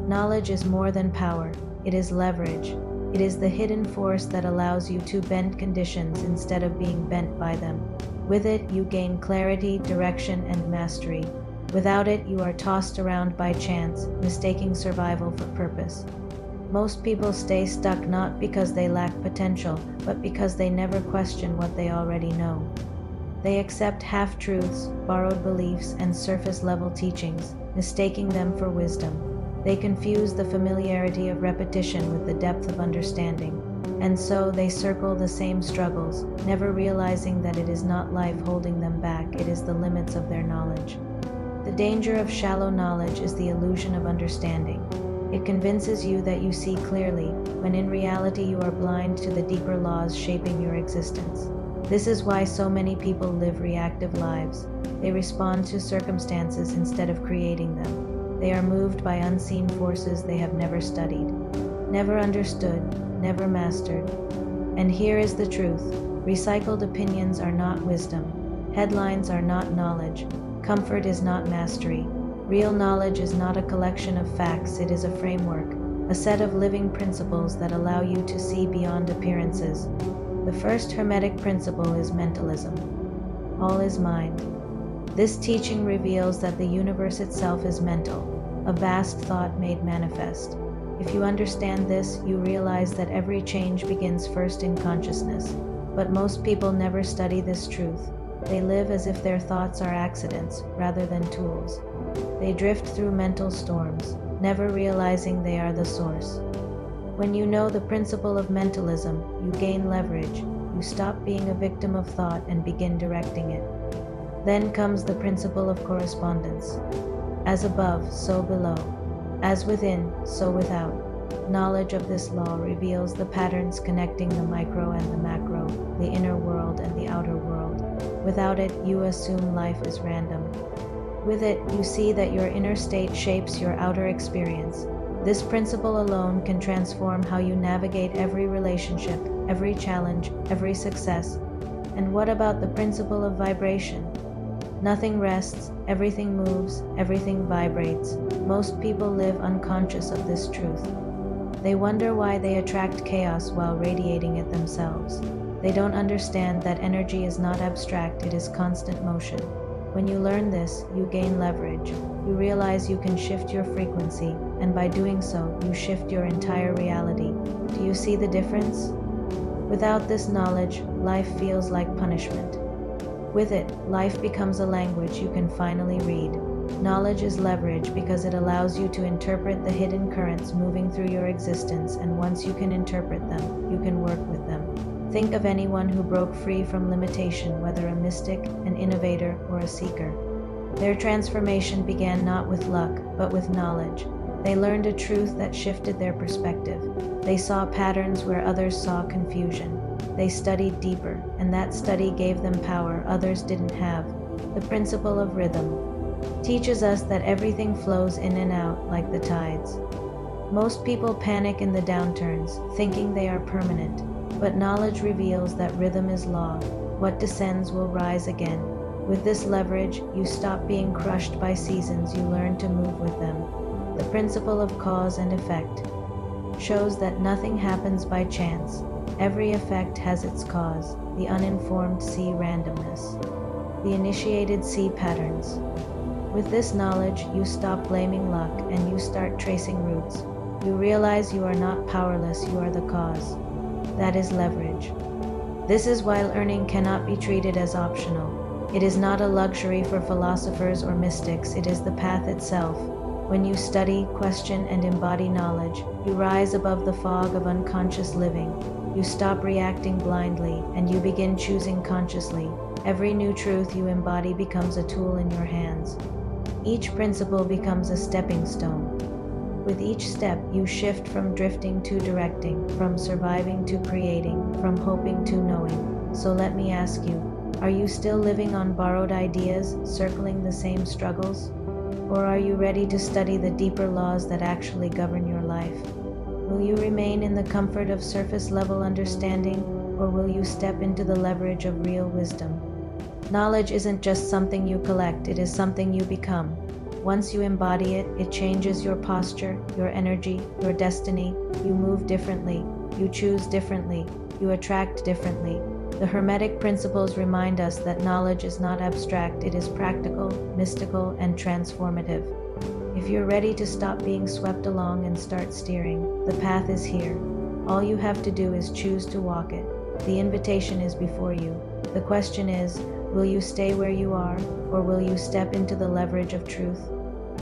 Knowledge is more than power, it is leverage. It is the hidden force that allows you to bend conditions instead of being bent by them. With it, you gain clarity, direction, and mastery. Without it, you are tossed around by chance, mistaking survival for purpose. Most people stay stuck not because they lack potential, but because they never question what they already know. They accept half-truths, borrowed beliefs, and surface-level teachings, mistaking them for wisdom. They confuse the familiarity of repetition with the depth of understanding, and so they circle the same struggles, never realizing that it is not life holding them back, it is the limits of their knowledge. The danger of shallow knowledge is the illusion of understanding. It convinces you that you see clearly, when in reality you are blind to the deeper laws shaping your existence. This is why so many people live reactive lives. They respond to circumstances instead of creating them. They are moved by unseen forces they have never studied, never understood, never mastered. And here is the truth. Recycled opinions are not wisdom. Headlines are not knowledge. Comfort is not mastery. Real knowledge is not a collection of facts, it is a framework, a set of living principles that allow you to see beyond appearances. The first Hermetic principle is mentalism. All is mind. This teaching reveals that the universe itself is mental, a vast thought made manifest. If you understand this, you realize that every change begins first in consciousness. But most people never study this truth. They live as if their thoughts are accidents rather than tools. They drift through mental storms, never realizing they are the source. When you know the principle of mentalism, you gain leverage. You stop being a victim of thought and begin directing it. Then comes the principle of correspondence. As above, so below. As within, so without. Knowledge of this law reveals the patterns connecting the micro and the macro, the inner world and the outer world. Without it, you assume life is random. With it, you see that your inner state shapes your outer experience. This principle alone can transform how you navigate every relationship, every challenge, every success. And what about the principle of vibration? Nothing rests, everything moves, everything vibrates. Most people live unconscious of this truth. They wonder why they attract chaos while radiating it themselves. They don't understand that energy is not abstract, it is constant motion. When you learn this, you gain leverage. You realize you can shift your frequency, and by doing so, you shift your entire reality. Do you see the difference? Without this knowledge, life feels like punishment. With it, life becomes a language you can finally read. Knowledge is leverage because it allows you to interpret the hidden currents moving through your existence, and once you can interpret them, you can work with them. Think of anyone who broke free from limitation, whether a mystic, an innovator, or a seeker. Their transformation began not with luck, but with knowledge. They learned a truth that shifted their perspective. They saw patterns where others saw confusion. They studied deeper, and that study gave them power others didn't have. The principle of rhythm teaches us that everything flows in and out like the tides. Most people panic in the downturns, thinking they are permanent. But knowledge reveals that rhythm is law. What descends will rise again. With this leverage, you stop being crushed by seasons, you learn to move with them. The principle of cause and effect shows that nothing happens by chance. Every effect has its cause. The uninformed see randomness. The initiated see patterns. With this knowledge, you stop blaming luck and you start tracing roots. You realize you are not powerless, you are the cause. That is leverage. This is why learning cannot be treated as optional. It is not a luxury for philosophers or mystics, it is the path itself. When you study, question, and embody knowledge, you rise above the fog of unconscious living. You stop reacting blindly, and you begin choosing consciously. Every new truth you embody becomes a tool in your hands. Each principle becomes a stepping stone. With each step, you shift from drifting to directing, from surviving to creating, from hoping to knowing. So let me ask you, are you still living on borrowed ideas, circling the same struggles? Or are you ready to study the deeper laws that actually govern your life? Will you remain in the comfort of surface-level understanding, or will you step into the leverage of real wisdom? Knowledge isn't just something you collect, it is something you become. Once you embody it, it changes your posture, your energy, your destiny. You move differently, you choose differently, you attract differently. The Hermetic Principles remind us that knowledge is not abstract, it is practical, mystical, and transformative. If you're ready to stop being swept along and start steering, the path is here. All you have to do is choose to walk it. The invitation is before you. The question is, will you stay where you are, or will you step into the leverage of truth?